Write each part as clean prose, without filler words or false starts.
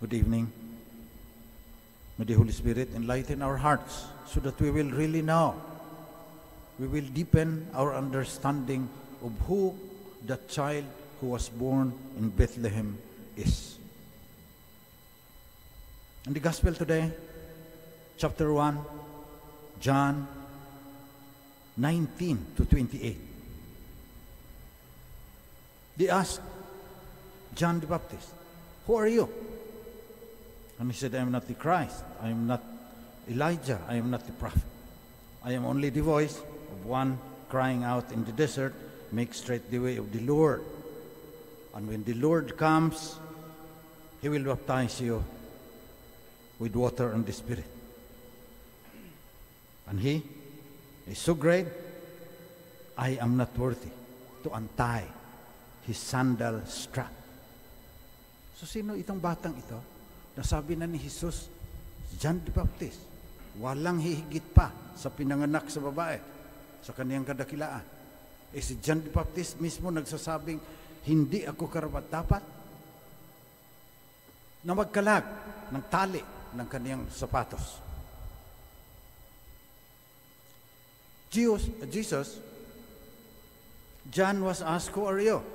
Good evening. May the Holy Spirit enlighten our hearts so that we will really know. We will deepen our understanding of who the child who was born in Bethlehem is. In the Gospel today, chapter 1, John 19 to 28. They asked John the Baptist, "Who are you?" And he said, "I am not the Christ. I am not Elijah. I am not the prophet. I am only the voice of one crying out in the desert, make straight the way of the Lord. And when the Lord comes, he will baptize you with water and the Spirit. And he is so great, I am not worthy to untie his sandal strap." So sino itong batang ito? Nasabi na ni Jesus, John the Baptist, walang hihigit pa sa pinanganak sa babae, sa kaniyang kadakilaan. Si John the Baptist mismo nagsasabing, hindi ako karapat-dapat na magkalag ng tali ng kaniyang sapatos. Jesus, John was asked, "Who are you?"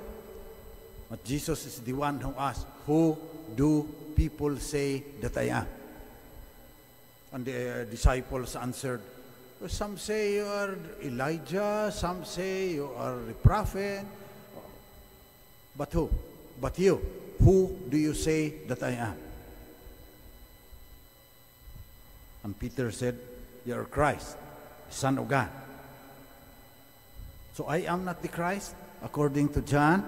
But Jesus is the one who asked, "Who do people say that I am?" And the disciples answered, "Some say you are Elijah, some say you are a prophet. But who? But you, who do you say that I am?" And Peter said, "You are Christ, Son of God." So I am not the Christ, according to John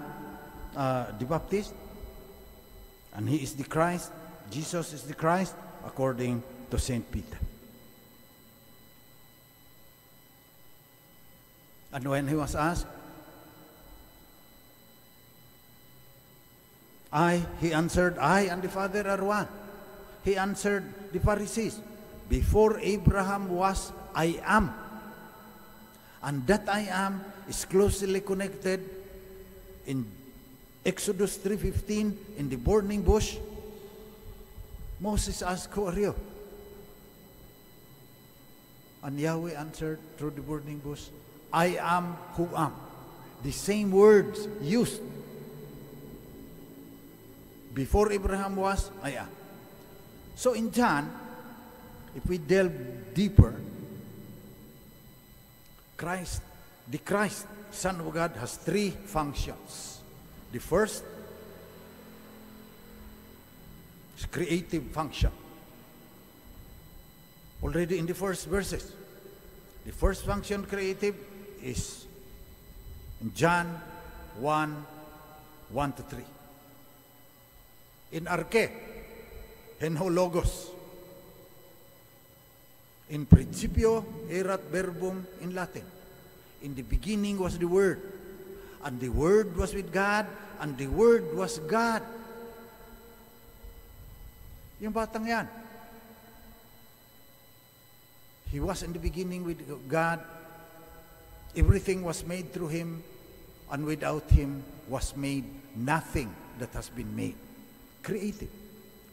the Baptist. And he is the Christ, Jesus is the Christ, according to St. Peter. And when he was asked, he answered, "I and the Father are one." He answered the Pharisees, "Before Abraham was, I am." And that I am is closely connected in Exodus 3:15, in the burning bush. Moses asked, "Who are you?" And Yahweh answered through the burning bush, "I am who am." The same words used. Before Abraham was, I am. So in John, if we delve deeper, the Christ, Son of God, has three functions. The first is creative function. Already in the first verses, the first function creative is in John 1:1 to 3. In arche, en ho logos. In principio erat verbum in Latin. In the beginning was the Word, and the Word was with God, and the Word was God. Yung batang yan. He was in the beginning with God. Everything was made through Him, and without Him was made nothing that has been made. Creative.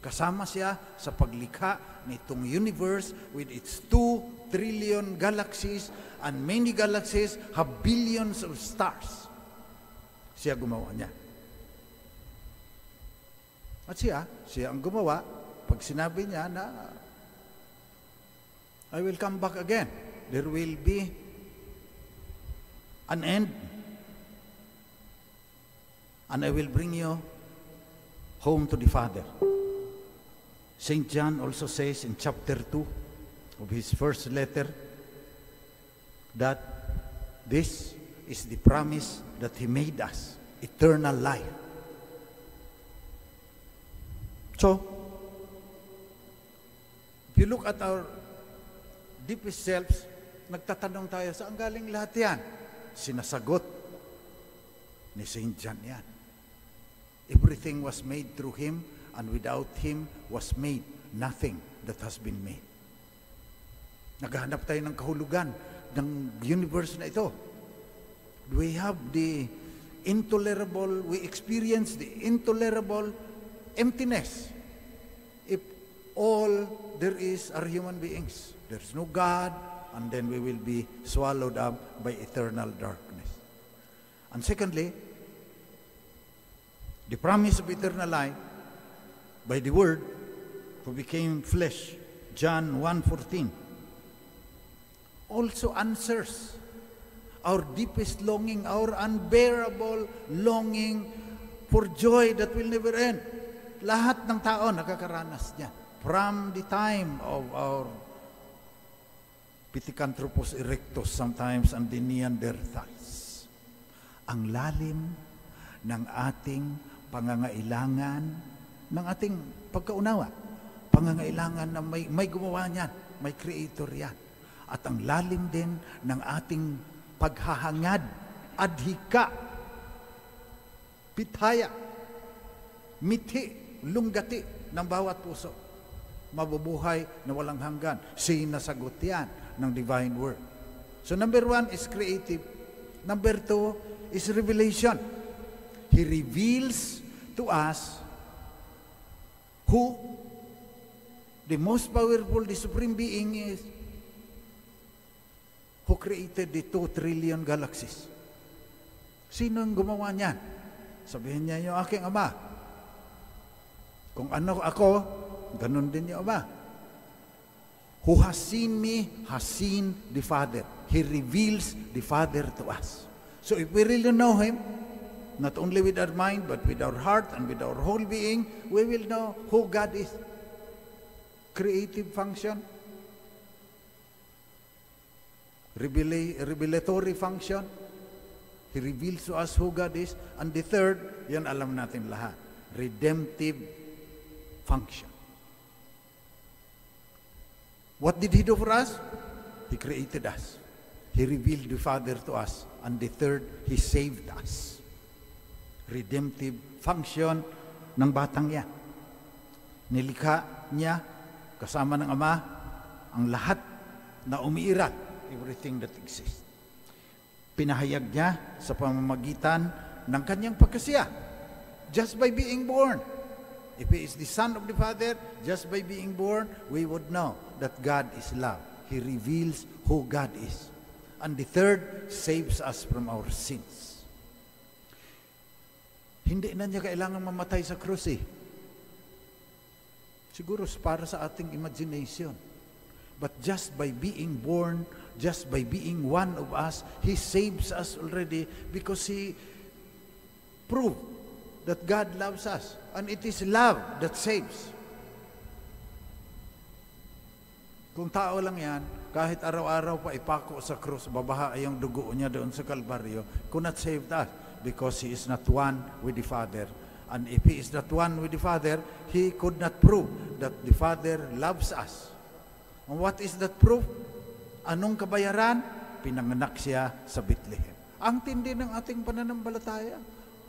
Kasama siya sa paglikha nitong universe with its 2 trillion galaxies, and many galaxies have billions of stars. Siya gumawa niya. At siya ang gumawa pag sinabi niya na I will come back again. There will be an end. And I will bring you home to the Father. St. John also says in chapter 2 of his first letter that this is the promise that He made us, eternal life. So, if you look at our deepest selves, nagtatanong tayo, saan galing lahat yan? Sinasagot ni St. John yan. Everything was made through Him, and without Him was made nothing that has been made. Naghahanap tayo ng kahulugan ng universe na ito. We have the intolerable, we experience the intolerable emptiness all there is are human beings. There's no God, and then we will be swallowed up by eternal darkness. And secondly, the promise of eternal life by the Word who became flesh, John 1:14, also answers our deepest longing, our unbearable longing for joy that will never end. Lahat ng tao nakakaranas niyan. From the time of our Pithecanthropus erectus sometimes and the Neanderthals. Ang lalim ng ating pangangailangan, ng ating pagkaunawa. Pangangailangan na may gumawa niyan, may creator yan. At ang lalim din ng ating paghahangad, adhika, pithaya, mithi, lunggati ng bawat puso. Mabubuhay na walang hanggan. Sinasagot yan ng divine word. So number 1 is creative. Number 2 is revelation. He reveals to us who the most powerful, the supreme being is, who created the 2 trillion galaxies. Sino ang gumawa niyan? Sabihin niya yung aking ama. Kung ano ako, ganun din yung ama. Who has seen me has seen the Father. He reveals the Father to us. So if we really know Him, not only with our mind, but with our heart and with our whole being, we will know who God is. Creative function, revelatory function. He reveals to us who God is. And the third, yan alam natin lahat, redemptive function. What did He do for us? He created us. He revealed the Father to us. And the third, He saved us. Redemptive function ng batang yan. Nilikha niya kasama ng Ama ang lahat na umiiral, everything that exists. Pinahayag niya sa pamamagitan ng kanyang pagkasiya, just by being born. If He is the Son of the Father, just by being born, we would know that God is love. He reveals who God is. And the third, saves us from our sins. Hindi na niya kailangan mamatay sa krus eh. Siguro para sa ating imagination. But just by being born, just by being one of us, He saves us already because He proved that God loves us. And it is love that saves. Kung tao lang yan, kahit araw-araw pa ipako sa krus, babaha yung dugo niya doon sa Kalbaryo, could not save us because He is not one with the Father. And if He is not one with the Father, He could not prove that the Father loves us. And what is that proof? Anong kabayaran? Pinanganak siya sa Bethlehem. Ang tindi ng ating pananampalataya.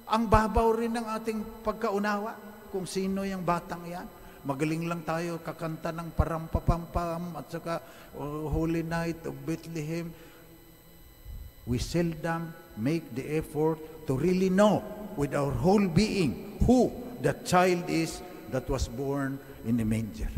Ang babaw rin ng ating pagkaunawa kung sino yung batang yan. Magaling lang tayo kakanta ng parampapampam at saka Holy Night of Bethlehem. We seldom make the effort to really know with our whole being who that child is that was born in the manger.